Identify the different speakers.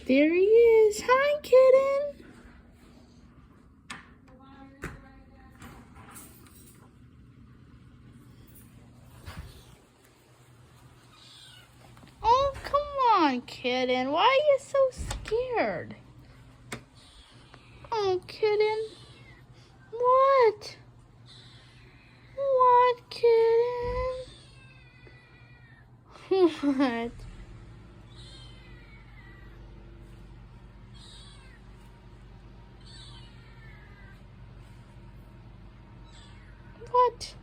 Speaker 1: There he is. Hi, kitten. Oh, come on, kitten. Why are you so scared? Oh, kitten. What? What, kitten? What? What?